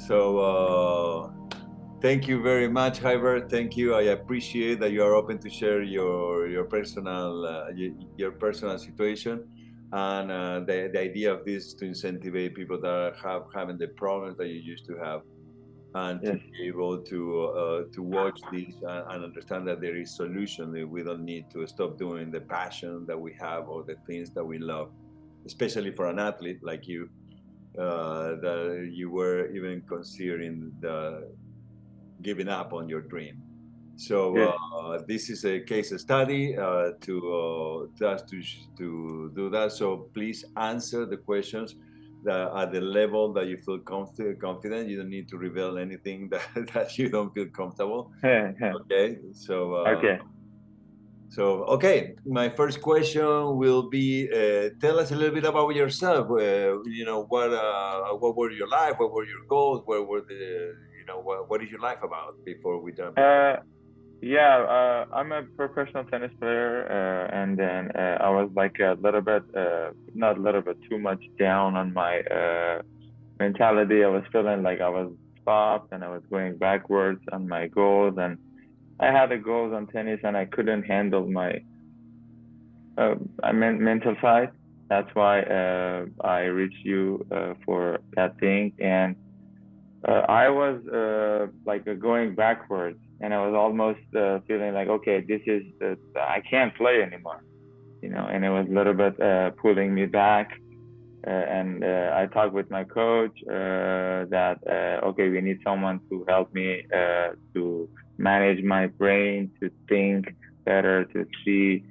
So thank you very much, Hyber. Thank you. I appreciate that you are open to share your personal situation, and the idea of this to incentivize people that have having the problems that you used to have, and to Yes. be able to watch this and understand that there is solution. That we don't need to stop doing the passion that we have or the things that we love, especially for an athlete like you, that you were even considering the giving up on your dream. So Yes. this is a case study to just to do that. So please answer the questions that at the level that you feel confident. You don't need to reveal anything that you don't feel comfortable. Okay. Okay. So okay, my first question will be: tell us a little bit about yourself. What were your life? What were your goals? Where were what is your life about before we jump into? Uh, yeah, I'm a professional tennis player, and then I was like a little bit, not a little bit, too much down on my mentality. I was feeling like I was stopped and I was going backwards on my goals, and I had the goals on tennis, and I couldn't handle my I meant mental side. That's why I reached you for that thing, and I was like going backwards, and I was almost feeling like, okay, this is I can't play anymore, and it was a little bit pulling me back. And I talked with my coach that okay, we need someone to help me to manage my brain, to think better, to see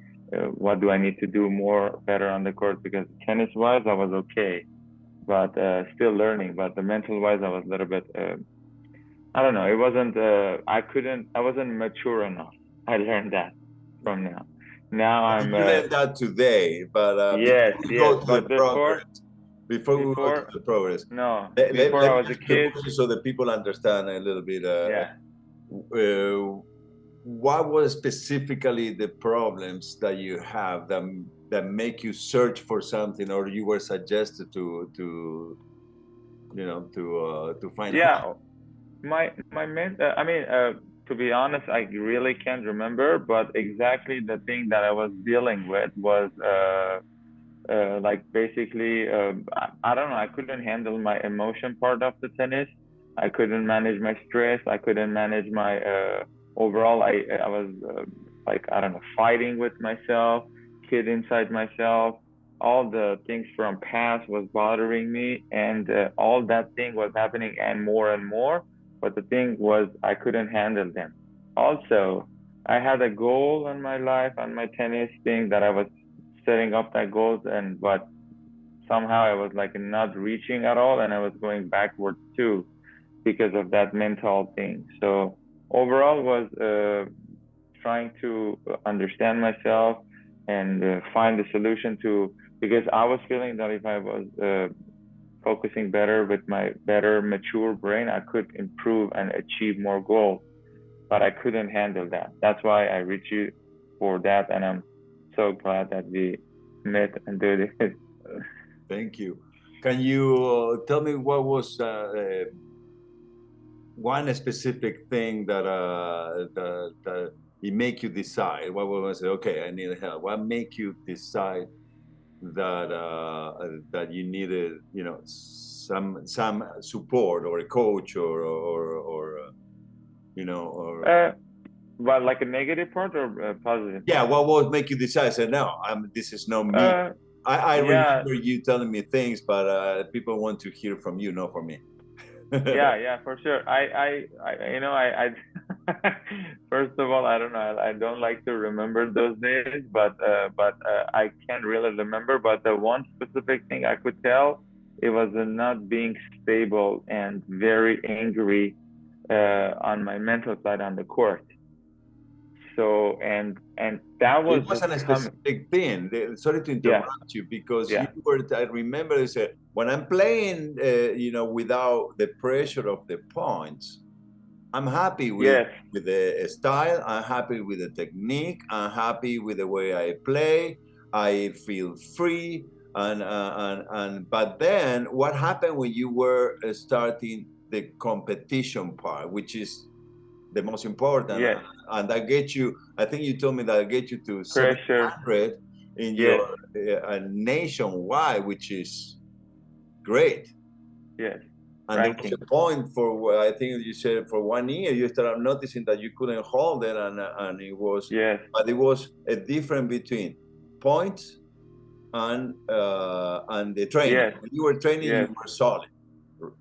what do I need to do more better on the court, because tennis wise I was okay, but still learning. But the mental wise I was a little bit I don't know. It wasn't. I couldn't. I wasn't mature enough. I learned that from now. Now I'm. You learned that today, but before Yes, we yes. go to the But progress, before we go to before, the progress, no. let Before me I was a ask you a kid. question so that people understand a little bit. Yeah. What was specifically the problems that you have that make you search for something, or you were suggested to find help? Yeah. My main. I mean, to be honest, I really can't remember. But exactly the thing that I was dealing with was like basically I don't know, I couldn't handle my emotion part of the tennis. I couldn't manage my stress. I couldn't manage my overall. I was like, I don't know, fighting with myself, kid inside myself. All the things from past was bothering me, and all that thing was happening and more and more. But the thing was, I couldn't handle them. Also, I had a goal in my life on my tennis thing that I was setting up that goals, and but somehow I was like not reaching at all, and I was going backwards too because of that mental thing. So overall was trying to understand myself and find a solution to, because I was feeling that if I was focusing better with my better mature brain, I could improve and achieve more goals, but I couldn't handle that. That's why I reached you for that, and I'm so glad that we met and did it. Thank you. Can you tell me what was one specific thing that it make you decide? What was it? Okay, I need help. What make you decide that you needed, some support or a coach or uh, but like a negative part or a positive yeah, part? what would make you decide? I said, no, this is not me. Uh, I yeah, remember you telling me things, but people want to hear from you, not from me. yeah, for sure. First of all, I don't know. I don't like to remember those days, but I can't really remember. But the one specific thing I could tell, it was not being stable and very angry on my mental side on the court. So and that was It just wasn't a coming. specific thing. Sorry to Yeah, interrupt you because you yeah, were. I remember you said when I'm playing, without the pressure of the points, I'm happy with yes, the style. I'm happy with the technique. I'm happy with the way I play. I feel free. And but then, what happened when you were starting? the competition part, which is the most important, Yes. and that gets you. I think you told me that get you to Pressure. 700 in your Yes. nationwide, which is great. Yes. And there was Ranking. a point for, I think you said, for 1 year you started noticing that you couldn't hold it, and it was, Yes. but it was a difference between points and the training. Yes. When you were training, you Yes. were solid.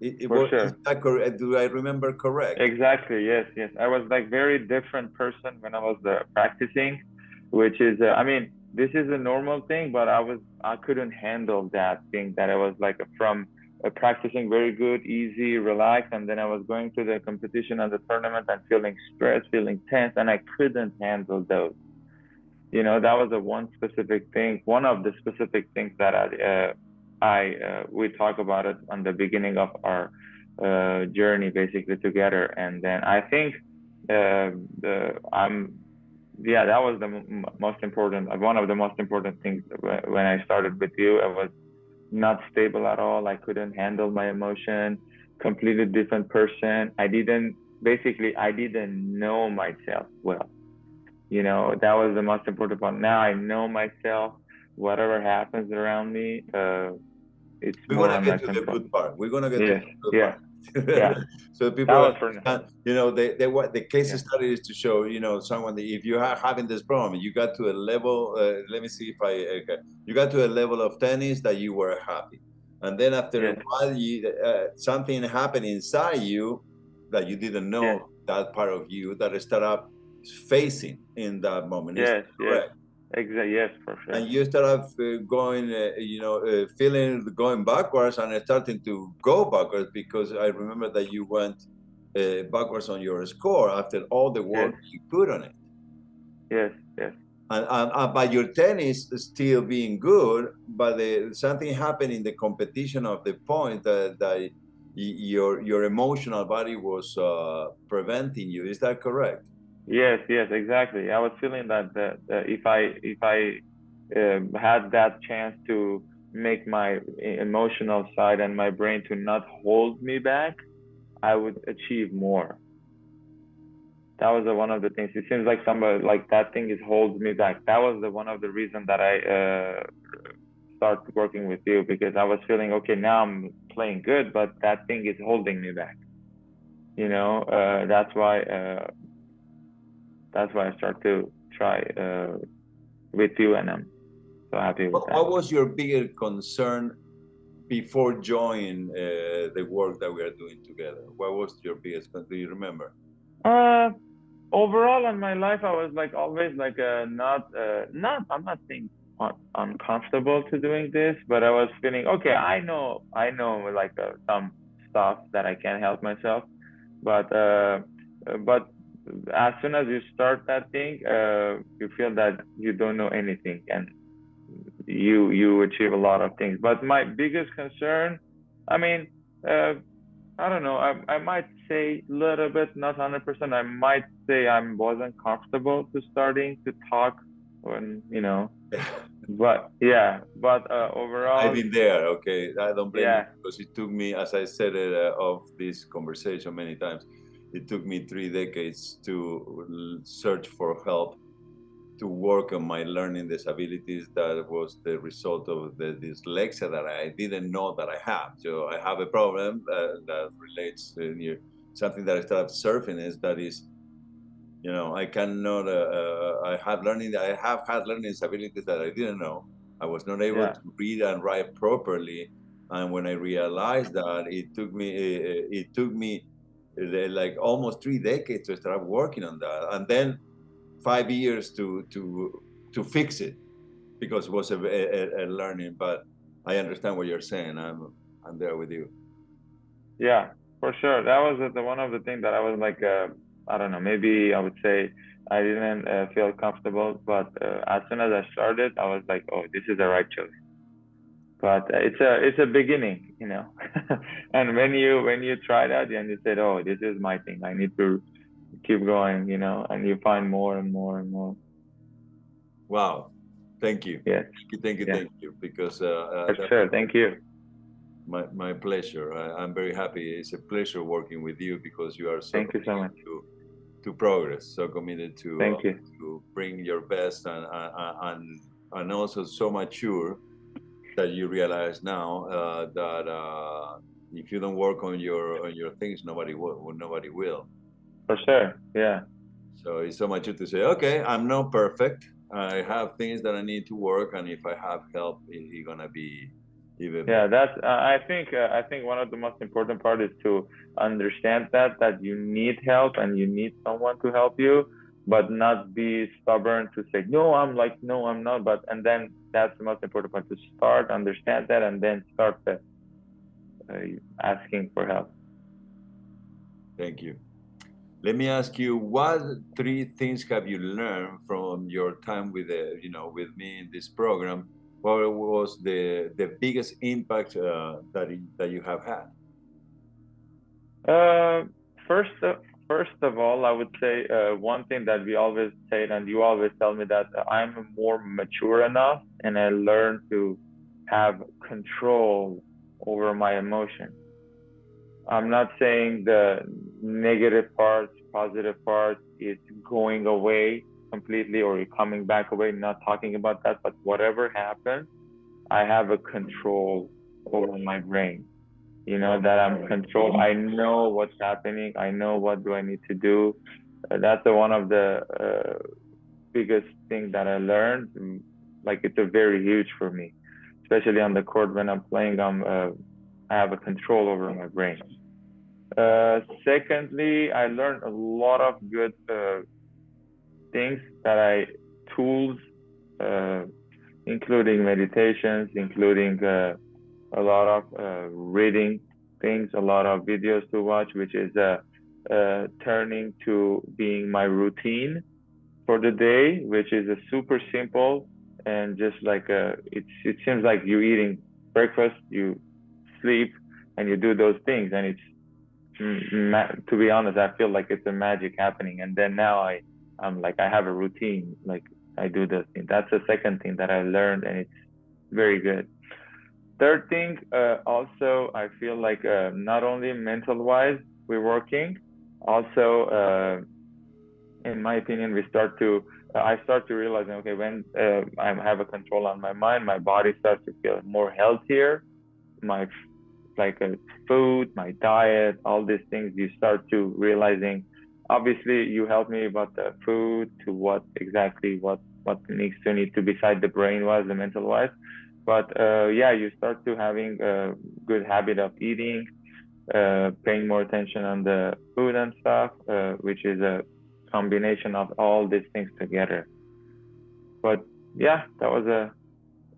It For was, is sure. that correct? Do I remember correct? Exactly. Yes. Yes. I was like very different person when I was practicing, which is, I mean, this is a normal thing, but I couldn't handle that thing that I was like from practicing very good, easy, relaxed, and then I was going to the competition and the tournament and feeling stressed, feeling tense, and I couldn't handle those. That was the one specific thing, one of the specific things that we talk about it on the beginning of our journey basically together. And then I think I'm yeah, that was the most important, one of the most important things when I started with you. I was not stable at all. I couldn't handle my emotion, completely different person. I didn't know myself well. That was the most important part. Now I know myself. Whatever happens around me, it's We're more gonna on my get to the control. good part. We're gonna get to Yes, the good yeah, part. yeah. So people That was for now. understand, what the case Yeah, study is to show, someone that if you are having this problem, you got to a level, let me see if you got to a level of tennis that you were happy. And then after a yes, while, something happened inside you that you didn't yes, know, that part of you that start up facing in that moment. Is yes, that yes. correct? Exactly. Yes, for And sure. you start off going, feeling going backwards and starting to go backwards, because I remember that you went backwards on your score after all the Yes, work you put on it. yes, yes, And by your tennis still being good, but something happened in the competition of the point that your emotional body was preventing you. Is that correct? yes, yes. Exactly. I was feeling that if I had that chance to make my emotional side and my brain to not hold me back, I would achieve more. That was one of the things. It seems like somebody like that thing is holds me back. That was the one of the reasons that I start working with you, because I was feeling okay, now I'm playing good, but that thing is holding me back. That's why I start to try with you, and I'm so happy with that. What was your bigger concern before joining the work that we are doing together? What was your biggest concern? Do you remember? Uh, Overall in my life, I was like always like not I'm not saying uncomfortable to doing this, but I was feeling okay. I know like some stuff that I can help myself, but as soon as you start that thing, you feel that you don't know anything, and you achieve a lot of things. But my biggest concern, I mean, uh, I don't know. I might say a little bit, not 100%. I might say I wasn't comfortable to starting to talk when. But yeah, but I've overall, been there. Okay, I don't blame you, yeah, because it took me, as I said of this conversation many times, it took me 3 decades to search for help, to work on my learning disabilities. That was the result of the dyslexia that I didn't know that I have. So I have a problem that relates to something that I started surfing is that is, I cannot. I have had learning disabilities that I didn't know. I was not able yeah, to read and write properly, and when I realized that, it took me like almost 3 decades to start working on that, and then 5 years to fix it, because it was a learning. But I understand what you're saying. I'm there with you. yeah, for sure. That was the one of the things that I was like, I don't know, maybe I would say I didn't feel comfortable, but as soon as I started, I was like, oh, this is the right choice. But it's a beginning. And when you try that and you said, oh, this is my thing, I need to keep going, and you find more and more and more. Wow, thank you, Yes, thank you, thank you, yes, thank you, because for that sure. Thank you. My pleasure. I'm very happy. It's a pleasure working with you because you are so Thank you so committed much. to progress, so committed Thank you. to bring your best, and also so mature that you realize now that if you don't work on your things, nobody will. For sure. Yeah. So it's so mature to say, okay, I'm not perfect. I have things that I need to work, and if I have help, it's gonna be even Yeah, better. that's I think one of the most important part is to understand that you need help and you need someone to help you, but not be stubborn to say no, no, I'm not. But and then that's the most important part to start understand that and then start uh, asking for help. Thank you. Let me ask you, what three things have you learned from your time with with me in this program? What was the biggest impact that you have had? Uh, first, first of all, I would say one thing that we always say, and you always tell me that I'm more mature enough, and I learn to have control over my emotions. I'm not saying the negative parts, positive parts is going away completely or coming back away. Not talking about that, but whatever happens, I have a control over my brain, that I'm controlled. I know what's happening. I know what do I need to do. That's one of the biggest thing that I learned. Like it's a very huge for me, especially on the court when I'm playing. I have a control over my brain. Secondly, I learned a lot of good things tools, uh, including meditations, including a lot of reading things, a lot of videos to watch, which is turning to being my routine for the day, which is a super simple and just like it seems like you eating breakfast, you sleep, and you do those things, and it's to be honest, I feel like it's a magic happening. And then now I'm like I have a routine, like I do those things. That's the second thing that I learned, and it's very good. Third thing, also, I feel like not only mental wise we're working, also, in my opinion, I start to realize, okay, when I have a control on my mind, my body starts to feel more healthier. My like food, my diet, all these things, you start to realizing. Obviously, you helped me about the food to what exactly what need to beside the brain wise, the mental wise. But yeah, you start to having a good habit of eating, paying more attention on the food and stuff, which is a combination of all these things together. But yeah, that was a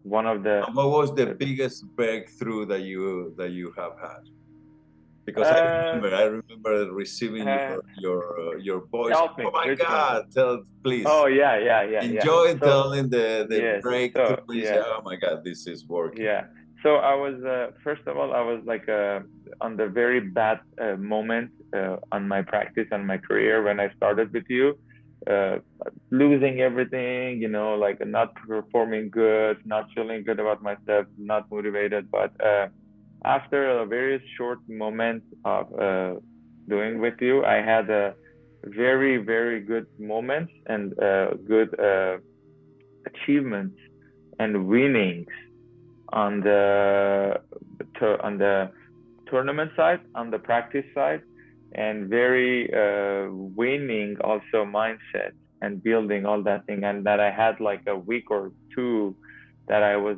one of the And what was the uh, biggest breakthrough that you have had? Because uh, I remember receiving uh your voice. help me. Oh my Which one? God! Tell please Oh yeah. enjoy So telling the yes, breakthrough. so You say, yeah, oh my God, this is working. yeah. So I was first of all I was like on the very bad moment on my practice and my career when I started with you, uh, losing everything, like not performing good, not feeling good about myself, not motivated. But after a very short moment of doing with you, I had a very good moments and good achievements and winnings on the tournament side, on the practice side, and very winning also mindset and building all that thing. And that I had like a week or two that I was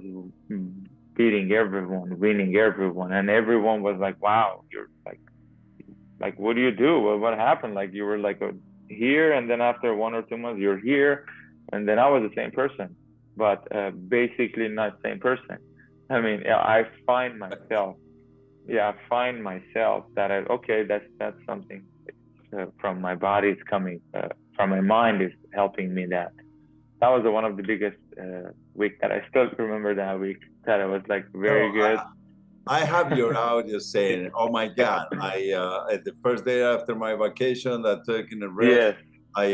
beating everyone, winning everyone, and everyone was like, "Wow, you're like what do you do? What happened? Like you were like here, and then after 1 or 2 months, you're here." And then I was the same person, but basically not same person. I mean, yeah, I find myself that okay, that's something from my body is coming, from my mind is helping me. That was one of the biggest week that I still remember that week that I was like No, very good. I have your audio saying, "Oh my God!" At the first day after my vacation, that taking a rest, Yes, I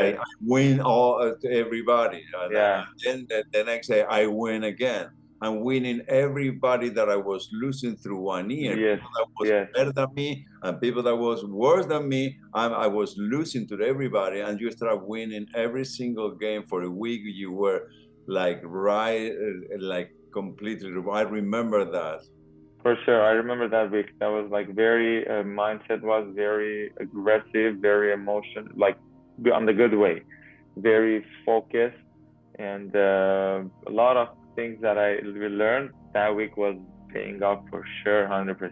yes, win all to everybody. yeah, Then the next day I win again. and winning everybody that I was losing through 1 year. Yes, People that was yes, better than me and people that was worse than me. I was losing to everybody, and you start winning every single game for a week. You were like right, like completely. I remember that. for sure. I remember that week. That was like very mindset was very aggressive, very emotion, like on the good way, very focused, and a lot of things that I we learned that week was paying off for sure, 100%.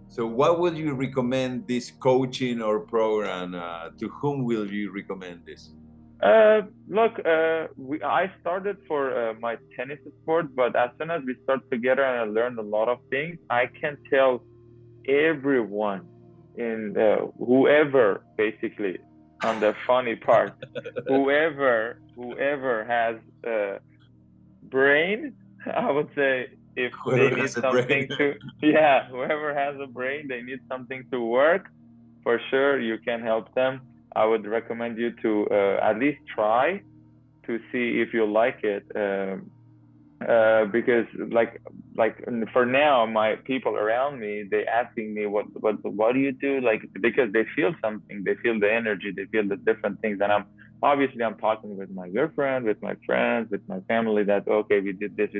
So, what would you recommend this coaching or program? To whom will you recommend this? Look, I started for my tennis sport, but as soon as we start together and I learned a lot of things, I can tell everyone in whoever basically on the funny part, whoever has brain, I would say if they Whoever need has a brain. something to, yeah, whoever has a brain, they need something to work, for sure you can help them. I would recommend you to at least try to see if you like it. Because like for now my people around me they asking me what do you do, like because they feel something, they feel the energy, they feel the different things, and I'm talking with my girlfriend, with my friends, with my family that okay we did this,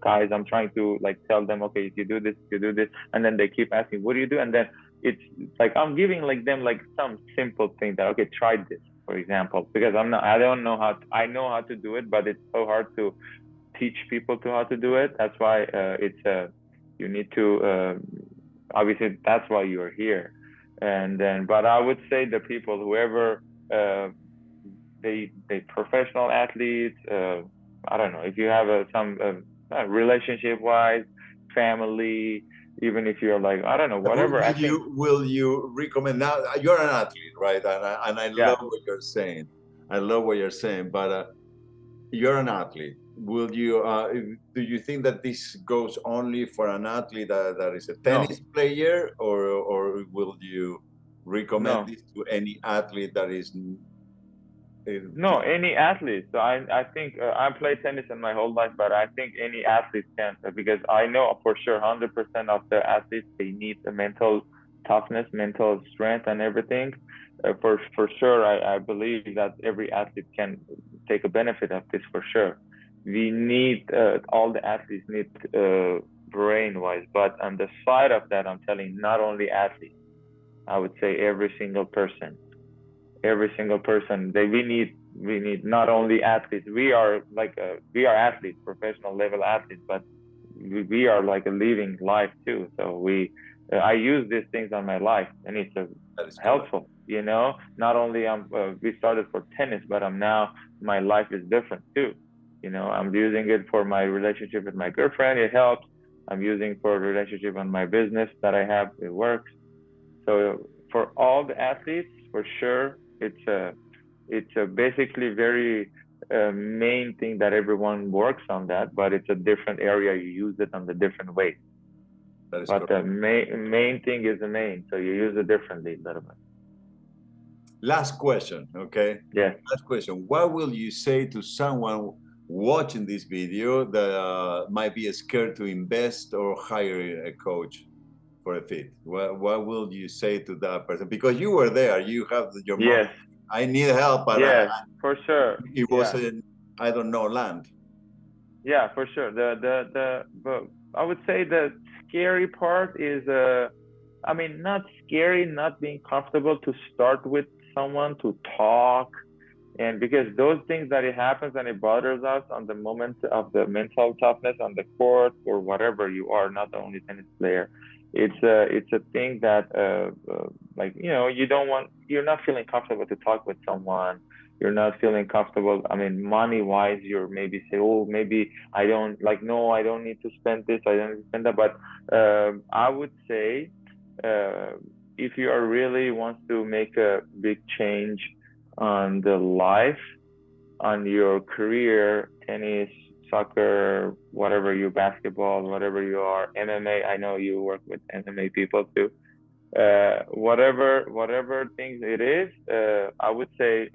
guys. I'm trying to like tell them okay if you do this, if you do this, and then they keep asking what do you do, and then it's like I'm giving like them like some simple thing that okay try this, for example, because I don't know how I know how to do it, but it's so hard to teach people to how to do it. That's why it's you need to obviously that's why you're here. And then, but I would say the people, whoever uh, they professional athletes. I don't know if you have some relationship wise, family. Even if you're like I don't know whatever. I think Will you recommend now? You're an athlete, right? And I love yeah. what you're saying. I love what you're saying, but you're an athlete. Will you? Do you think that this goes only for an athlete that is a No, tennis player, or will you recommend no. this to any athlete that is? No, any athlete. So I think I played tennis in my whole life, but I think any athlete can because I know for sure 100% of the athletes they need the mental toughness, mental strength, and everything. For sure, I believe that every athlete can take a benefit of this for sure. We need all the athletes need brain wise, but on the side of that, I'm telling not only athletes. I would say every single person they we need not only athletes, we are like we are athletes, professional level athletes, but we are like a living life too, so we I use these things on my life and it's That is correct. helpful, you know, not only we started for tennis, but I'm now my life is different too, you know, I'm using it for my relationship with my girlfriend, it helps. I'm using for a relationship on my business that I have, it works. So for all the athletes, for sure, it's a basically very main thing that everyone works on that, but it's a different area. You use it on the different ways. That is But correct. the main thing is the main, so you use it differently, a little bit. Last question, okay? Yes. Last question. What will you say to someone watching this video that might be scared to invest or hire a coach for a fit? What will you say to that person? Because you were there, you have your money. Yes. I need help, but Yes. For sure. it Yeah. wasn't, I don't know, land. Yeah. For sure. But I would say the scary part is I mean, not scary, not being comfortable to start with someone to talk. And because those things that it happens and it bothers us on the moment of the mental toughness on the court or whatever you are, not only tennis player, it's a thing that like you know you don't want, you're not feeling comfortable to talk with someone. You're not feeling comfortable. I mean, money wise, you're maybe say, oh, maybe I don't like. No, I don't need to spend this. I don't need to spend that. But I would say uh, if you are really wants to make a big change on the life, on your career, tennis, soccer, whatever you basketball, whatever you are, MMA. I know you work with MMA people too. Whatever things it is, I would say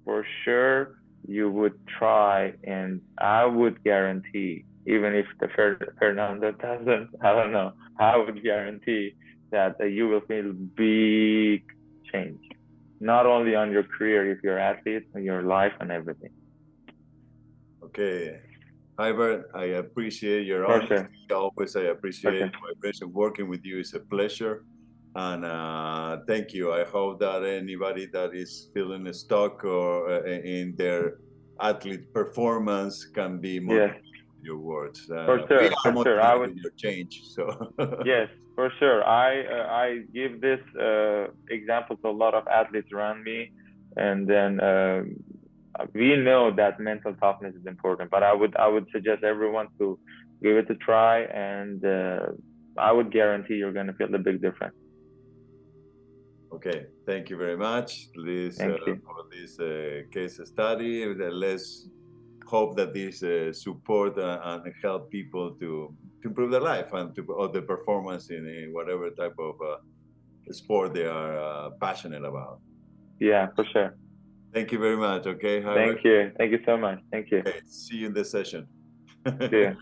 for sure. you would try, and I would guarantee, even if the Fernando doesn't, I don't know, I would guarantee that you will feel big change, not only on your career if you're an athlete, on your life and everything. Okay. Hubert, I appreciate your For honesty. sure, Always, I for appreciate sure. my pleasure. Working with you is a pleasure. And thank you. I hope that anybody that is feeling stuck or in their athlete performance can be Yes, motivated with your words. for We sure, are for sure. I motivated would. with your change. So, Yes, for sure. I give this example to a lot of athletes around me, and then we know that mental toughness is important. But I would suggest everyone to give it a try, and I would guarantee you're gonna feel the big difference. okay. Thank you very much Thank you. for this case study. Let's hope that this support and help people to improve their life and to or the performance in whatever type of sport they are passionate about. Yeah, for sure. Thank you very much. Okay, Howard. Thank you. Thank you so much. Thank you. Okay, see you in the session. See you.